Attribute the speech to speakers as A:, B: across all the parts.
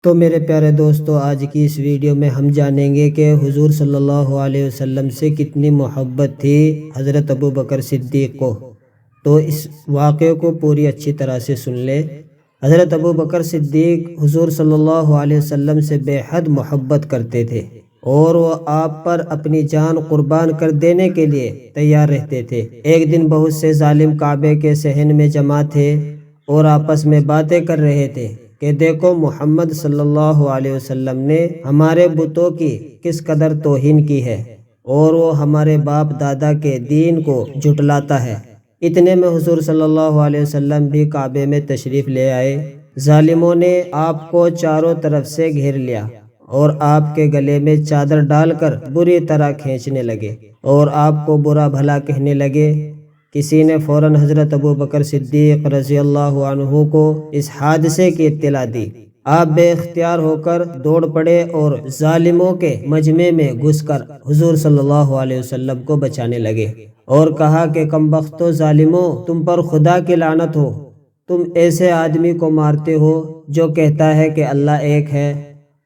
A: تو میرے پیارے دوستو، آج کی اس ویڈیو میں ہم جانیں گے کہ حضور صلی اللہ علیہ وسلم سے کتنی محبت تھی حضرت ابوبکر صدیق کو۔ تو اس واقعے کو پوری اچھی طرح سے سن لے۔ حضرت ابوبکر صدیق حضور صلی اللہ علیہ وسلم سے بے حد محبت کرتے تھے اور وہ آپ پر اپنی جان قربان کر دینے کے لیے تیار رہتے تھے۔ ایک دن بہت سے ظالم کعبے کے صحن میں جمع تھے اور آپس میں باتیں کر رہے تھے کہ دیکھو محمد صلی اللہ علیہ وسلم نے ہمارے بتوں کی کس قدر توہین کی ہے اور وہ ہمارے باپ دادا کے دین کو جھٹلاتا ہے۔ اتنے میں حضور صلی اللہ علیہ وسلم بھی کعبے میں تشریف لے آئے۔ ظالموں نے آپ کو چاروں طرف سے گھیر لیا اور آپ کے گلے میں چادر ڈال کر بری طرح کھینچنے لگے اور آپ کو برا بھلا کہنے لگے۔ کسی نے فوراً حضرت ابوبکر صدیق رضی اللہ عنہ کو اس حادثے کی اطلاع دی۔ آپ بے اختیار ہو کر دوڑ پڑے اور ظالموں کے مجمع میں گھس کر حضور صلی اللہ علیہ وسلم کو بچانے لگے اور کہا کہ کم بختو ظالموں، تم پر خدا کی لعنت ہو، تم ایسے آدمی کو مارتے ہو جو کہتا ہے کہ اللہ ایک ہے،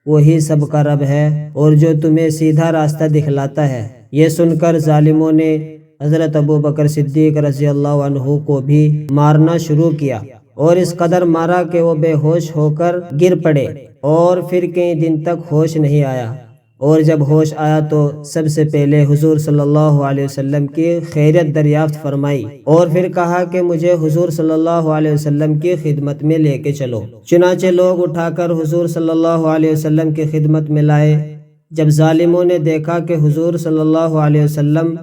A: وہی سب کا رب ہے اور جو تمہیں سیدھا راستہ دکھلاتا ہے۔ یہ سن کر ظالموں نے حضرت ابوبکر صدیق رضی اللہ عنہ کو بھی مارنا شروع کیا اور اس قدر مارا کہ وہ بے ہوش ہو کر گر پڑے اور پھر کئی دن تک ہوش نہیں آیا، اور جب ہوش آیا تو سب سے پہلے حضور صلی اللہ علیہ وسلم کی خیریت دریافت فرمائی اور پھر کہا کہ مجھے حضور صلی اللہ علیہ وسلم کی خدمت میں لے کے چلو۔ چنانچہ لوگ اٹھا کر حضور صلی اللہ علیہ وسلم کی خدمت میں لائے۔ جب ظالموں نے دیکھا کہ حضور صلی اللہ علیہ وسلم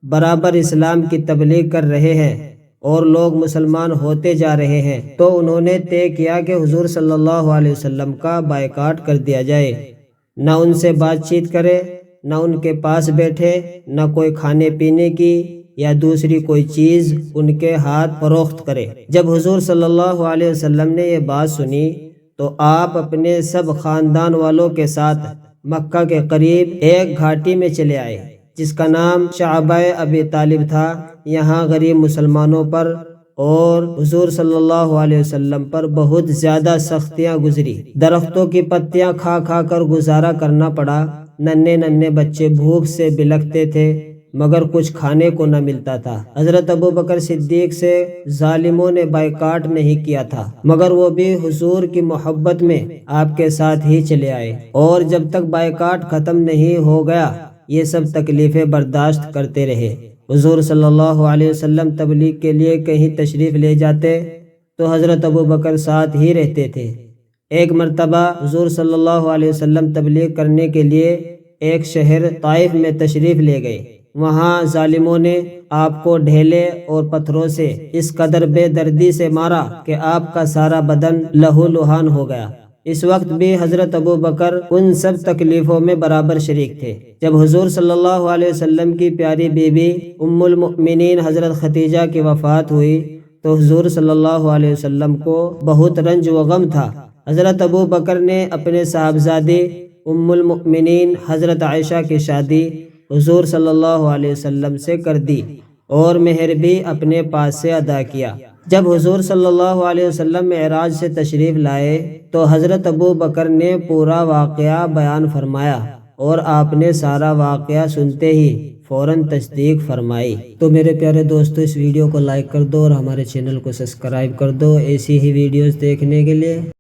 A: برابر اسلام کی تبلیغ کر رہے ہیں اور لوگ مسلمان ہوتے جا رہے ہیں، تو انہوں نے طے کیا کہ حضور صلی اللہ علیہ وسلم کا بائیکاٹ کر دیا جائے، نہ ان سے بات چیت کرے، نہ ان کے پاس بیٹھے، نہ کوئی کھانے پینے کی یا دوسری کوئی چیز ان کے ہاتھ فروخت کرے۔ جب حضور صلی اللہ علیہ وسلم نے یہ بات سنی تو آپ اپنے سب خاندان والوں کے ساتھ مکہ کے قریب ایک گھاٹی میں چلے آئے جس کا نام شعبہ ابی طالب تھا۔ یہاں غریب مسلمانوں پر اور حضور صلی اللہ علیہ وسلم پر بہت زیادہ سختیاں گزری۔ درختوں کی پتیاں کھا کھا کر گزارا کرنا پڑا۔ ننھے ننھے بچے بھوک سے بلکتے تھے مگر کچھ کھانے کو نہ ملتا تھا۔ حضرت ابوبکر صدیق سے ظالموں نے بائیکاٹ نہیں کیا تھا مگر وہ بھی حضور کی محبت میں آپ کے ساتھ ہی چلے آئے، اور جب تک بائیکاٹ ختم نہیں ہو گیا یہ سب تکلیفیں برداشت کرتے رہے۔ حضور صلی اللہ علیہ وسلم تبلیغ کے لیے کہیں تشریف لے جاتے تو حضرت ابوبکر ساتھ ہی رہتے تھے۔ ایک مرتبہ حضور صلی اللہ علیہ وسلم تبلیغ کرنے کے لیے ایک شہر طائف میں تشریف لے گئے۔ وہاں ظالموں نے آپ کو ڈھیلے اور پتھروں سے اس قدر بے دردی سے مارا کہ آپ کا سارا بدن لہو لہان ہو گیا۔ اس وقت بھی حضرت ابوبکر ان سب تکلیفوں میں برابر شریک تھے۔ جب حضور صلی اللہ علیہ وسلم کی پیاری بیوی ام المؤمنین حضرت ختیجہ کی وفات ہوئی تو حضور صلی اللہ علیہ وسلم کو بہت رنج و غم تھا۔ حضرت ابوبکر نے اپنے صاحبزادی ام المؤمنین حضرت عائشہ کی شادی حضور صلی اللہ علیہ وسلم سے کر دی اور مہر بھی اپنے پاس سے ادا کیا۔ جب حضور صلی اللہ علیہ وسلم معراج سے تشریف لائے تو حضرت ابوبکر نے پورا واقعہ بیان فرمایا اور آپ نے سارا واقعہ سنتے ہی فوراً تصدیق فرمائی۔ تو میرے پیارے دوستو، اس ویڈیو کو لائک کر دو اور ہمارے چینل کو سبسکرائب کر دو ایسی ہی ویڈیوز دیکھنے کے لیے۔